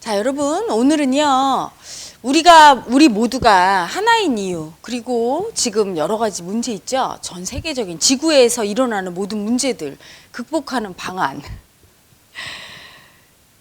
자, 여러분, 오늘은요, 우리 모두가 하나인 이유, 그리고 지금 여러 가지 문제 있죠? 전 세계적인 지구에서 일어나는 모든 문제들, 극복하는 방안.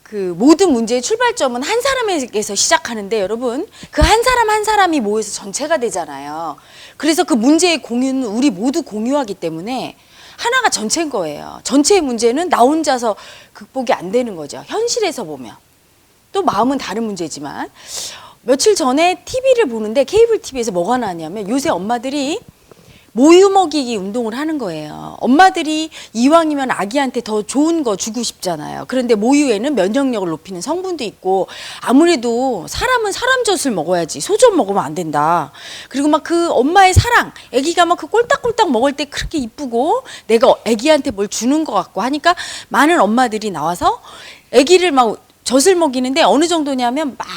그 모든 문제의 출발점은 한 사람에게서 시작하는데, 여러분, 그 한 사람 한 사람이 모여서 전체가 되잖아요. 그래서 그 문제의 공유는 우리 모두 공유하기 때문에 하나가 전체인 거예요. 전체의 문제는 나 혼자서 극복이 안 되는 거죠. 현실에서 보면. 또 마음은 다른 문제지만, 며칠 전에 TV를 보는데 케이블 TV에서 뭐가 나왔냐면 요새 엄마들이 모유 먹이기 운동을 하는 거예요. 엄마들이 이왕이면 아기한테 더 좋은 거 주고 싶잖아요. 그런데 모유에는 면역력을 높이는 성분도 있고, 아무래도 사람은 사람 젖을 먹어야지 소젖 먹으면 안 된다. 그리고 막 그 엄마의 사랑, 아기가 막 그 꼴딱꼴딱 먹을 때 그렇게 이쁘고 내가 아기한테 뭘 주는 것 같고 하니까 많은 엄마들이 나와서 아기를 막 젖을 먹이는데 어느 정도냐면 막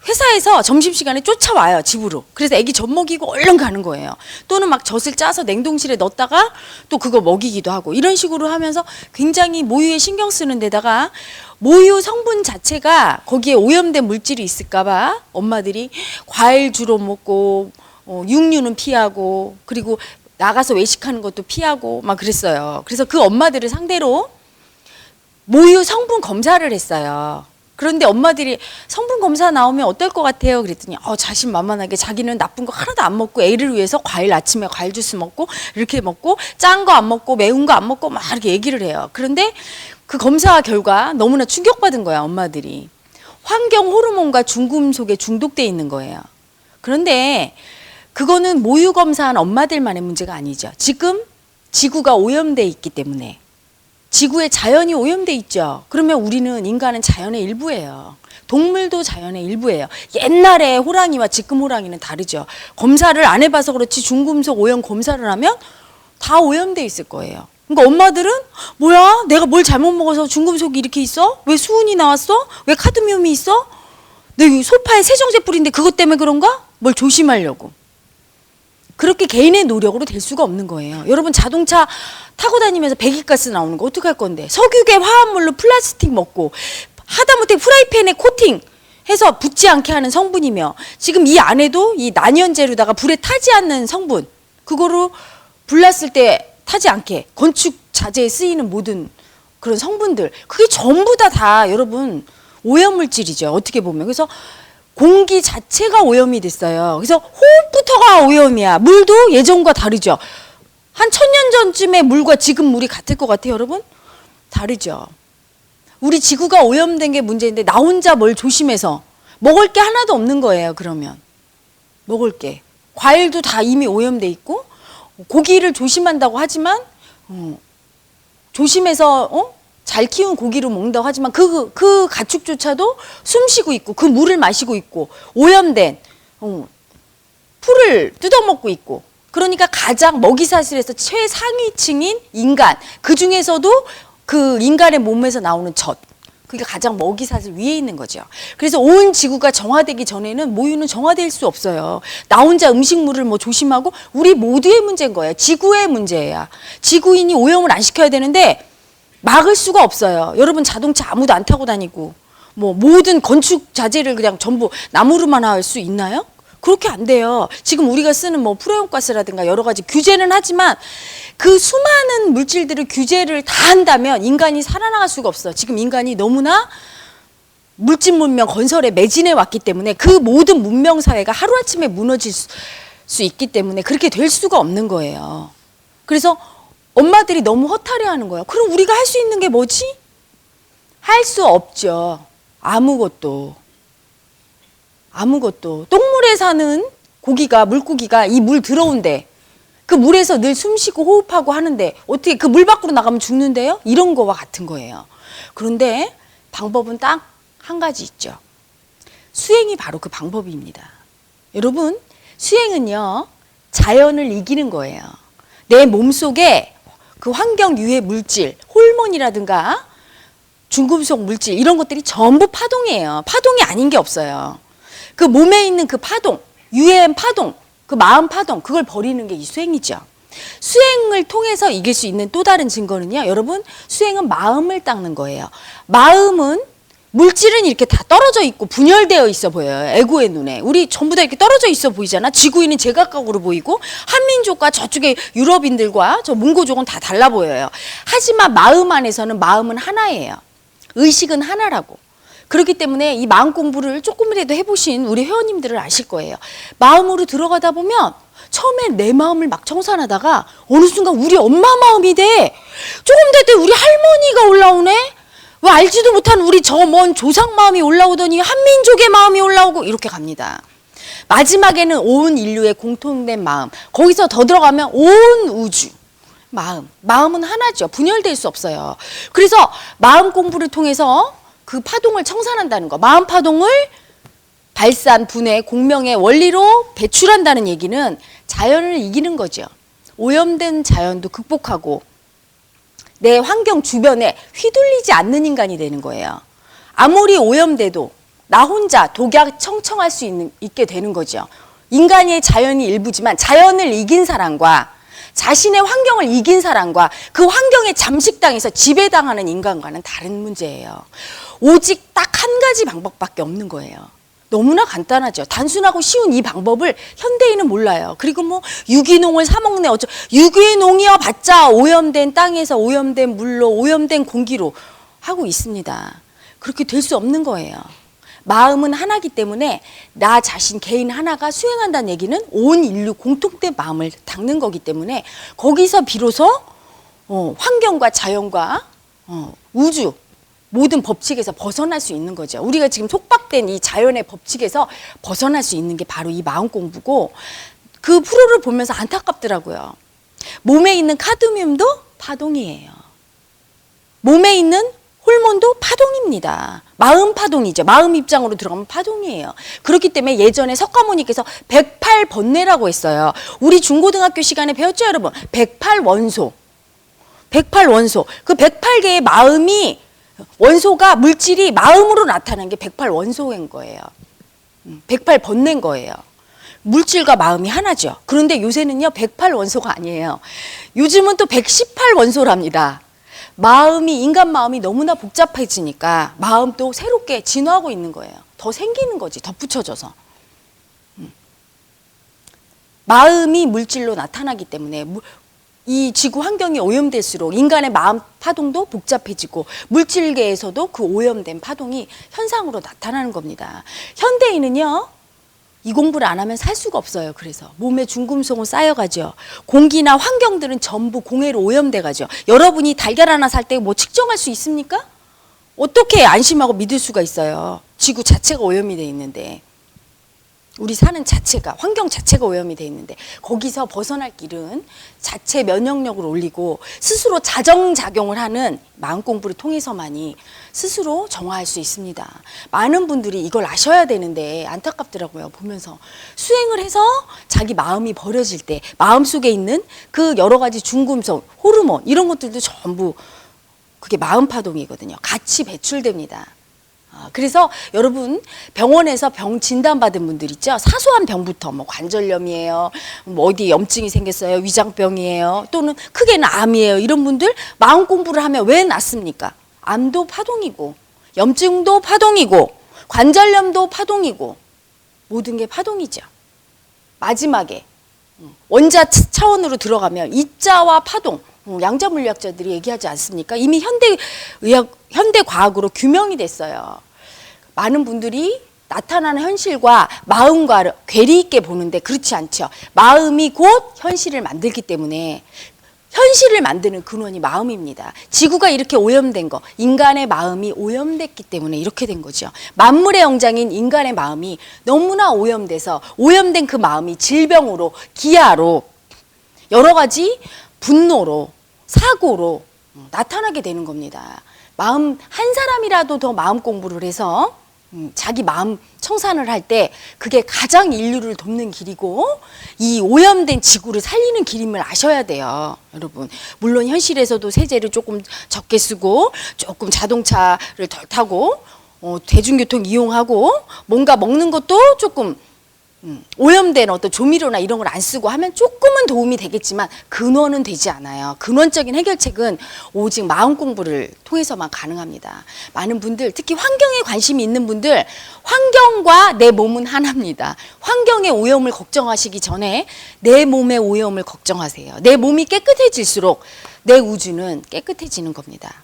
회사에서 점심시간에 쫓아와요, 집으로. 그래서 애기 젖 먹이고 얼른 가는 거예요. 또는 막 젖을 짜서 냉동실에 넣었다가 또 그거 먹이기도 하고, 이런 식으로 하면서 굉장히 모유에 신경 쓰는 데다가 모유 성분 자체가 거기에 오염된 물질이 있을까봐 엄마들이 과일 주로 먹고 육류는 피하고, 그리고 나가서 외식하는 것도 피하고 막 그랬어요. 그래서 그 엄마들을 상대로 모유 성분 검사를 했어요. 그런데 엄마들이 성분 검사 나오면 어떨 것 같아요? 그랬더니 자신만만하게 자기는 나쁜 거 하나도 안 먹고 애를 위해서 아침에 과일 주스 먹고 이렇게 먹고 짠 거 안 먹고 매운 거 안 먹고 막 이렇게 얘기를 해요. 그런데 그 검사 결과 너무나 충격받은 거야, 엄마들이. 환경 호르몬과 중금속에 중독돼 있는 거예요. 그런데 그거는 모유 검사한 엄마들만의 문제가 아니죠. 지금 지구가 오염돼 있기 때문에. 지구에 자연이 오염돼 있죠. 그러면 우리는, 인간은 자연의 일부예요. 동물도 자연의 일부예요. 옛날에 호랑이와 지금 호랑이는 다르죠. 검사를 안 해봐서 그렇지 중금속 오염 검사를 하면 다 오염돼 있을 거예요. 그러니까 엄마들은 뭐야? 내가 뭘 잘못 먹어서 중금속이 이렇게 있어? 왜 수은이 나왔어? 왜 카드뮴이 있어? 내 소파에 세정제 뿌린데 그것 때문에 그런가? 뭘 조심하려고. 그렇게 개인의 노력으로 될 수가 없는 거예요. 여러분, 자동차 타고 다니면서 배기가스 나오는 거 어떡할 건데? 석유계 화합물로 플라스틱 먹고 하다못해 프라이팬에 코팅해서 붙지 않게 하는 성분이며, 지금 이 안에도 이 난연제로다가 불에 타지 않는 성분, 그거로 불났을 때 타지 않게 건축 자재에 쓰이는 모든 그런 성분들, 그게 전부 다 여러분 오염물질이죠, 어떻게 보면. 그래서 공기 자체가 오염이 됐어요. 그래서 호흡부터가 오염이야. 물도 예전과 다르죠. 한 1000년 전쯤의 물과 지금 물이 같을 것 같아요, 여러분? 다르죠. 우리 지구가 오염된 게 문제인데 나 혼자 뭘 조심해서 먹을 게 하나도 없는 거예요, 그러면. 먹을 게. 과일도 다 이미 오염돼 있고, 고기를 조심한다고 하지만 조심해서 잘 키운 고기로 먹는다고 하지만 그 가축조차도 숨 쉬고 있고 그 물을 마시고 있고 오염된 풀을 뜯어먹고 있고, 그러니까 가장 먹이사슬에서 최상위층인 인간, 그 중에서도 그 인간의 몸에서 나오는 젖, 그게 가장 먹이사슬 위에 있는 거죠. 그래서 온 지구가 정화되기 전에는 모유는 정화될 수 없어요. 나 혼자 음식물을 조심하고, 우리 모두의 문제인 거예요. 지구의 문제야. 지구인이 오염을 안 시켜야 되는데 막을 수가 없어요. 여러분, 자동차 아무도 안 타고 다니고 모든 건축 자재를 그냥 전부 나무로만 할 수 있나요? 그렇게 안 돼요. 지금 우리가 쓰는 프레온가스라든가 여러 가지 규제는 하지만 그 수많은 물질들을 규제를 다 한다면 인간이 살아나갈 수가 없어. 지금 인간이 너무나 물질 문명 건설에 매진해 왔기 때문에 그 모든 문명 사회가 하루아침에 무너질 수 있기 때문에 그렇게 될 수가 없는 거예요. 그래서 엄마들이 너무 허탈해하는 거예요. 그럼 우리가 할 수 있는 게 뭐지? 할 수 없죠. 아무것도. 똥물에 사는 고기가, 물고기가 이 물 들어온대. 그 물에서 늘 숨쉬고 호흡하고 하는데 어떻게 그 물 밖으로 나가면 죽는데요? 이런 거와 같은 거예요. 그런데 방법은 딱 한 가지 있죠. 수행이 바로 그 방법입니다. 여러분, 수행은요, 자연을 이기는 거예요. 내 몸속에 그 환경 유해 물질, 호르몬이라든가 중금속 물질, 이런 것들이 전부 파동이에요. 파동이 아닌 게 없어요. 그 몸에 있는 그 파동, 유해한 파동, 그 마음 파동, 그걸 버리는 게 이 수행이죠. 수행을 통해서 이길 수 있는 또 다른 증거는요, 여러분, 수행은 마음을 닦는 거예요. 마음은 물질은 이렇게 다 떨어져 있고 분열되어 있어 보여요. 에고의 눈에. 우리 전부 다 이렇게 떨어져 있어 보이잖아. 지구인은 제각각으로 보이고 한민족과 저쪽에 유럽인들과 저 몽고족은 다 달라 보여요. 하지만 마음 안에서는 마음은 하나예요. 의식은 하나라고. 그렇기 때문에 이 마음 공부를 조금이라도 해보신 우리 회원님들은 아실 거예요. 마음으로 들어가다 보면 처음에 내 마음을 막 청산하다가 어느 순간 우리 엄마 마음이 돼. 조금 됐더니 우리 할머니가 올라오네. 왜 알지도 못한 우리 저 먼 조상 마음이 올라오더니 한민족의 마음이 올라오고 이렇게 갑니다. 마지막에는 온 인류의 공통된 마음. 거기서 더 들어가면 온 우주. 마음은 하나죠. 분열될 수 없어요. 그래서 마음 공부를 통해서 그 파동을 청산한다는 거. 마음 파동을 발산, 분해, 공명의 원리로 배출한다는 얘기는 자연을 이기는 거죠. 오염된 자연도 극복하고 내 환경 주변에 휘둘리지 않는 인간이 되는 거예요. 아무리 오염돼도 나 혼자 독약 청청할 수 있게 되는 거죠. 인간의 자연이 일부지만 자연을 이긴 사람과 자신의 환경을 이긴 사람과 그 환경에 잠식당해서 지배당하는 인간과는 다른 문제예요. 오직 딱 한 가지 방법밖에 없는 거예요. 너무나 간단하죠. 단순하고 쉬운 이 방법을 현대인은 몰라요. 그리고 뭐 유기농을 사 먹네 유기농이여 봤자 오염된 땅에서 오염된 물로 오염된 공기로 하고 있습니다. 그렇게 될 수 없는 거예요. 마음은 하나이기 때문에 나 자신 개인 하나가 수행한다는 얘기는 온 인류 공통된 마음을 닦는 거기 때문에 거기서 비로소 환경과 자연과 우주 모든 법칙에서 벗어날 수 있는 거죠. 우리가 지금 속박된 이 자연의 법칙에서 벗어날 수 있는 게 바로 이 마음 공부고 그 프로를 보면서 안타깝더라고요. 몸에 있는 카드뮴도 파동이에요. 몸에 있는 호르몬도 파동입니다. 마음 파동이죠. 마음 입장으로 들어가면 파동이에요. 그렇기 때문에 예전에 석가모니께서 108번뇌라고 했어요. 우리 중고등학교 시간에 배웠죠, 여러분? 108원소. 108원소. 그 108개의 마음이 원소가 물질이 마음으로 나타나는 게 108원소인 거예요. 108번뇌인 거예요. 물질과 마음이 하나죠. 그런데 요새는요 108원소가 아니에요. 요즘은 또 118원소랍니다. 인간 마음이 너무나 복잡해지니까 마음도 새롭게 진화하고 있는 거예요. 더 생기는 거지, 덧붙여져서. 마음이 물질로 나타나기 때문에 이 지구 환경이 오염될수록 인간의 마음 파동도 복잡해지고 물질계에서도 그 오염된 파동이 현상으로 나타나는 겁니다. 현대인은요, 이 공부를 안 하면 살 수가 없어요. 그래서 몸에 중금속은 쌓여가죠. 공기나 환경들은 전부 공해로 오염돼가죠. 여러분이 달걀 하나 살 때 뭐 측정할 수 있습니까? 어떻게 안심하고 믿을 수가 있어요. 지구 자체가 오염이 돼 있는데. 우리 사는 자체가, 환경 자체가 오염이 돼 있는데 거기서 벗어날 길은 자체 면역력을 올리고 스스로 자정작용을 하는 마음 공부를 통해서만이 스스로 정화할 수 있습니다. 많은 분들이 이걸 아셔야 되는데 안타깝더라고요. 보면서 수행을 해서 자기 마음이 버려질 때 마음속에 있는 그 여러 가지 중금속, 호르몬 이런 것들도 전부 그게 마음 파동이거든요. 같이 배출됩니다. 그래서 여러분 병원에서 병 진단받은 분들 있죠. 사소한 병부터 뭐 관절염이에요. 뭐 어디 염증이 생겼어요. 위장병이에요. 또는 크게는 암이에요. 이런 분들 마음 공부를 하면 왜 낫습니까? 암도 파동이고 염증도 파동이고 관절염도 파동이고 모든 게 파동이죠. 마지막에 원자 차원으로 들어가면 이자와 파동 양자 물리학자들이 얘기하지 않습니까? 이미 현대 과학으로 규명이 됐어요. 많은 분들이 나타나는 현실과 마음과 괴리 있게 보는데 그렇지 않죠. 마음이 곧 현실을 만들기 때문에 현실을 만드는 근원이 마음입니다. 지구가 이렇게 오염된 거, 인간의 마음이 오염됐기 때문에 이렇게 된 거죠. 만물의 영장인 인간의 마음이 너무나 오염돼서 오염된 그 마음이 질병으로, 기아로, 여러 가지 분노로, 사고로 나타나게 되는 겁니다. 마음 한 사람이라도 더 마음 공부를 해서 자기 마음 청산을 할 때 그게 가장 인류를 돕는 길이고 이 오염된 지구를 살리는 길임을 아셔야 돼요. 여러분 물론 현실에서도 세제를 조금 적게 쓰고 조금 자동차를 덜 타고 대중교통 이용하고 뭔가 먹는 것도 조금 오염된 어떤 조미료나 이런 걸 안 쓰고 하면 조금은 도움이 되겠지만 근원은 되지 않아요. 근원적인 해결책은 오직 마음 공부를 통해서만 가능합니다. 많은 분들, 특히 환경에 관심이 있는 분들, 환경과 내 몸은 하나입니다. 환경의 오염을 걱정하시기 전에 내 몸의 오염을 걱정하세요. 내 몸이 깨끗해질수록 내 우주는 깨끗해지는 겁니다.